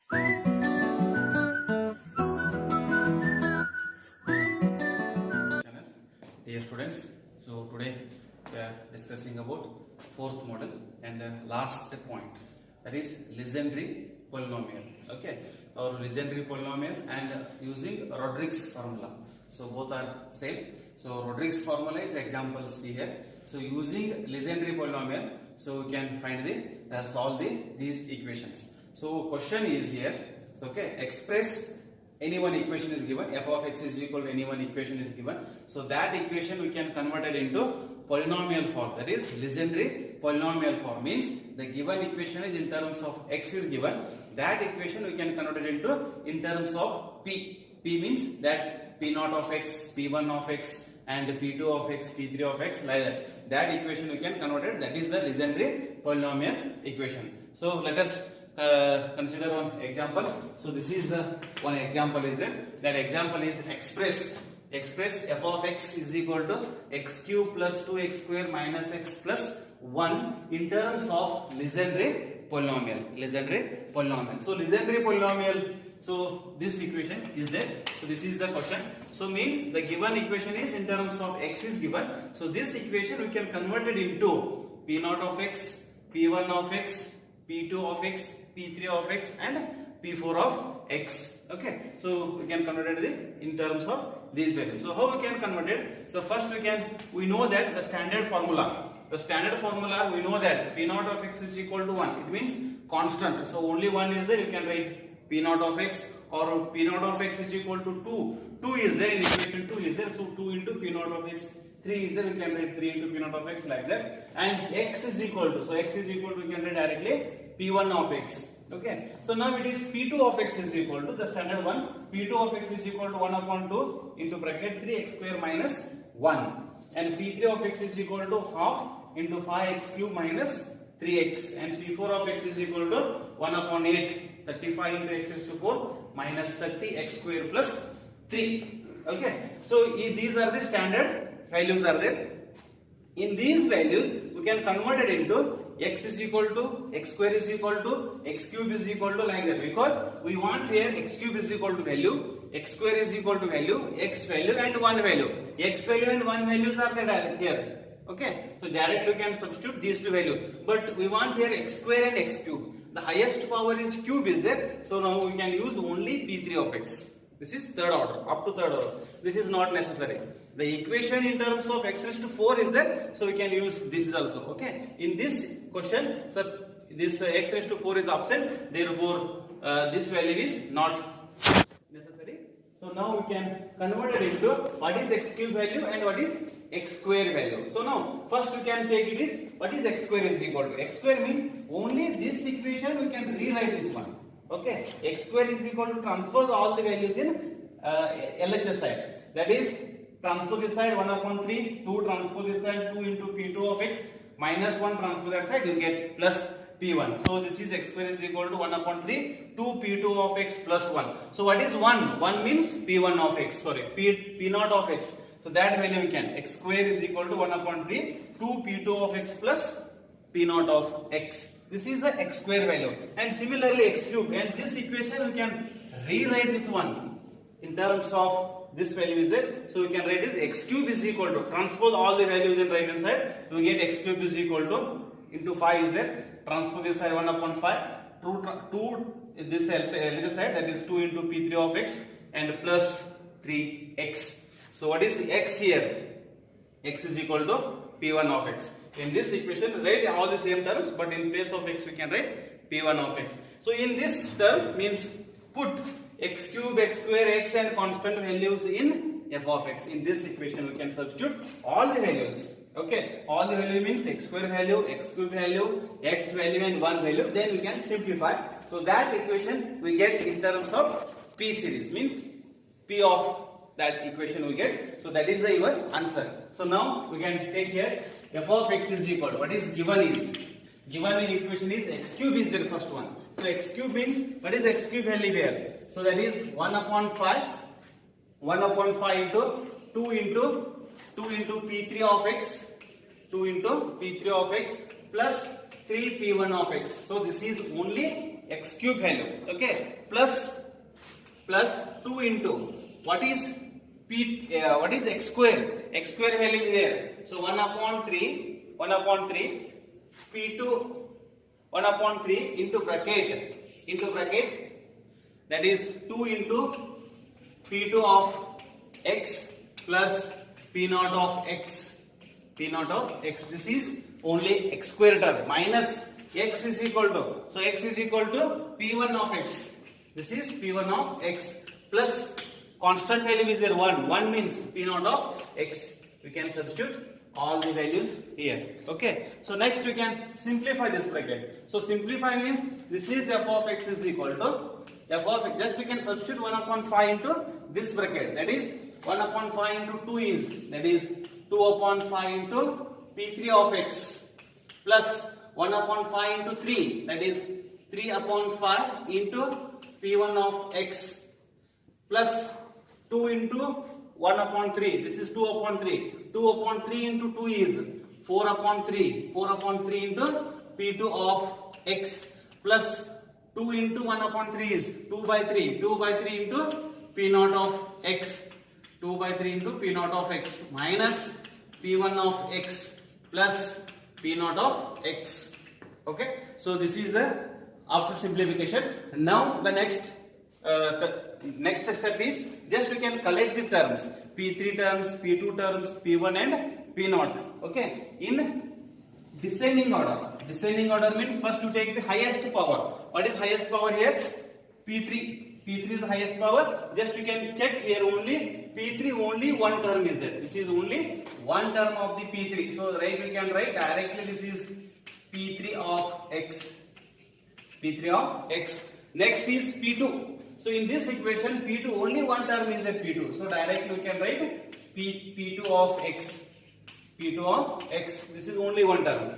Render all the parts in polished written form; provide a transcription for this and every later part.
Dear students, so today we are discussing about fourth model and last point, that is legendary polynomial. Okay, or legendary polynomial and using Rodrigues formula. So both are same. So Rodrigues formula is examples here. So using legendary polynomial, so we can find the solve these equations. So question is here. So okay, express any one equation is given, f of x is equal to any one equation is given. So that equation we can convert it into polynomial form, that is legendary polynomial form. Means the given equation is in terms of x is given, that equation we can convert it into in terms of p. P means that p naught of x, p1 of x and p2 of x, p3 of x, like that. That equation we can convert it, that is the legendary polynomial equation. So let us consider one example. So this is the one example is there. That example is express f of x is equal to x cube plus 2x square minus x plus 1 in terms of legendary polynomial. So legendary polynomial. So this equation is there. So this is the question. So means the given equation is in terms of x is given. So this equation we can convert it into p naught of x, p1 of x, p2 of x, p3 of x and p4 of x. Okay, so we can convert it in terms of these values. So how we can convert it? So first we know that the standard formula we know that p naught of x is equal to 1. It means constant. So only 1 is there, you can write p naught of x, or p naught of x is equal to 2. 2 is there in equation, 2 is there, so 2 into p naught of x. 3 is there, we can write 3 into p naught of x, like that. And x is equal to, so x is equal to, we can write directly p1 of x. Okay, so now it is p2 of x is equal to the standard one, p2 of x is equal to 1 upon 2 into bracket 3x square minus 1, and p3 of x is equal to half into 5x cube minus 3x, and p4 of x is equal to 1 upon 8, 35 into x is to 4 minus 30x square plus 3. Okay, so these are the standard values are there. In these values we can convert it into x is equal to x square is equal to x cube is equal to, like that, because we want here x cube is equal to value, x square is equal to value, x value and 1 value. X value and 1 values are there here. Okay, so directly we can substitute these two values, but we want here x square and x cube. The highest power is cube is there, so now we can use only p3 of x. This is third order, up to third order. This is not necessary. The equation in terms of x raised to 4 is there, so we can use this also. Okay, in this question, so this x raised to 4 is absent, therefore this value is not necessary. So now we can convert it into what is x cube value and what is x square value. So now first we can take it is what is x square is equal to. X square means only this equation we can rewrite this one. Okay, x square is equal to transpose all the values in LHS side. That is transpose this side 1 upon 3, 2 transpose this side 2 into p2 of x minus 1 transpose that side, you get plus p1. So this is x square is equal to 1 upon 3, 2 p2 of x plus 1. So what is 1? 1 means p1 of x, sorry, p naught of x. So that value we can, x square is equal to 1 upon 3, 2 p2 of x plus p naught of x. This is the x square value. And similarly x cube, and this equation we can rewrite this one in terms of this value is there. So we can write this x cube is equal to, transpose all the values in right hand side. So we get x cube is equal to, into 5 is there, transpose this side 1 upon 5, 2 this LHS side, that is 2 into p3 of x and plus 3x. So what is x here? X is equal to p1 of x. In this equation write all the same terms, but in place of x we can write p1 of x. So in this term means put x cube, x square, x and constant values in f of x. In this equation we can substitute all the values. Okay, all the value means x square value, x cube value, x value and 1 value. Then we can simplify. So that equation we get in terms of p series, means p of that equation we get. So that is the your answer. So now we can take here f of x is equal to, what is given equation is x cube is the first one. So x cube means, what is x cube value here? So that is 1 upon 5 into 2 into p3 of x, 2 into p3 of x plus 3 p1 of x. So this is only x cube value, okay, plus 2 into what is what is x square? X square value is there. So 1 upon 3 p2 1 upon 3 into bracket that is 2 into p2 of x plus p naught of x. This is only x square term minus x is equal to, so x is equal to p1 of x. This is p1 of x plus constant value is there 1. 1 means p naught of x. We can substitute all the values here. Okay. So next we can simplify this bracket. So simplify means this is f of x is equal to f of x. Just we can substitute 1 upon 5 into this bracket. That is 1 upon 5 into 2 is, that is 2 upon 5 into p3 of x plus 1 upon 5 into 3, that is 3 upon 5 into p1 of x plus 2 into 1 upon 3, this is 2 upon 3. 2 upon 3 into 2 is 4 upon 3. 4 upon 3 into p2 of x plus 2 into 1 upon 3 is 2 by 3. 2 by 3 into p naught of x. 2 by 3 into p naught of x minus p1 of x plus p naught of x. Okay. So this is the after simplification. Now the next step is just we can collect the terms p3 terms, p2 terms, p1 and p0. Okay, in descending order. Descending order means first you take the highest power. What is highest power here? p3 is the highest power. Just you can check here only p3 only one term is there. This is only one term of the p3. So right we can write directly this is p3 of x. p3 of x. Next is p2. So in this equation p2 only one term is the p2. So directly we can write p2 of x. p2 of x. This is only one term.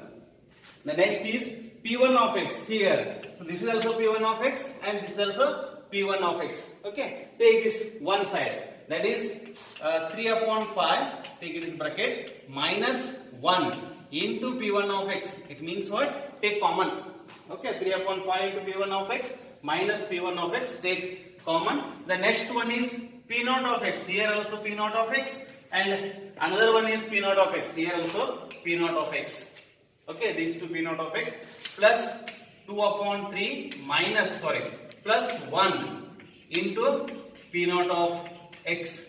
The next is p1 of x here. So this is also p1 of x and this is also p1 of x. Okay. Take this one side. That is 3 upon 5. Take it as bracket minus 1 into p1 of x. It means what? Take common. Okay. 3 upon 5 into p1 of x minus p1 of x, take common. The next one is p0 of x, here also p0 of x, and another one is p0 of x, here also p0 of x. Okay, these two p0 of x plus 2 upon 3 minus plus 1 into p0 of x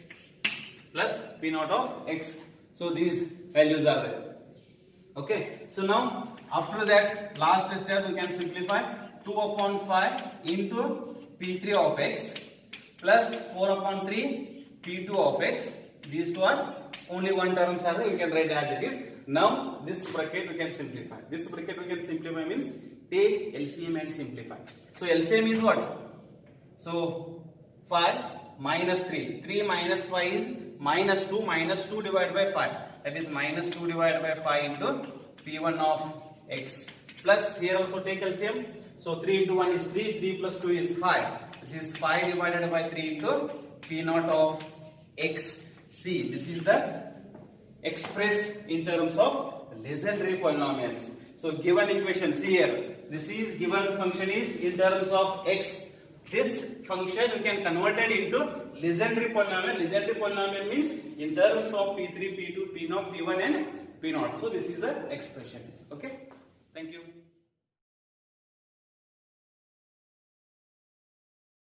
plus p0 of x. So these values are there. Okay, so now after that last step we can simplify. 2 upon 5 into p3 of x plus 4 upon 3 p2 of x. These two are only one terms are there. You can write as it is. Now this bracket we can simplify. This bracket we can simplify means take LCM and simplify. So LCM is what? So 5 minus 3. 3 minus 5 is minus 2. Minus 2 divided by 5. That is minus 2 divided by 5 into p1 of x. Plus here also take LCM. So 3 into 1 is 3, 3 plus 2 is 5. This is 5 divided by 3 into p0 of x. See, this is the express in terms of legendary polynomials. So given equation, see here, this is given function is in terms of x. This function you can convert it into legendary polynomial. Legendary polynomial means in terms of p3, p2, p0, p1 and p0. So this is the expression. Okay. Thank you.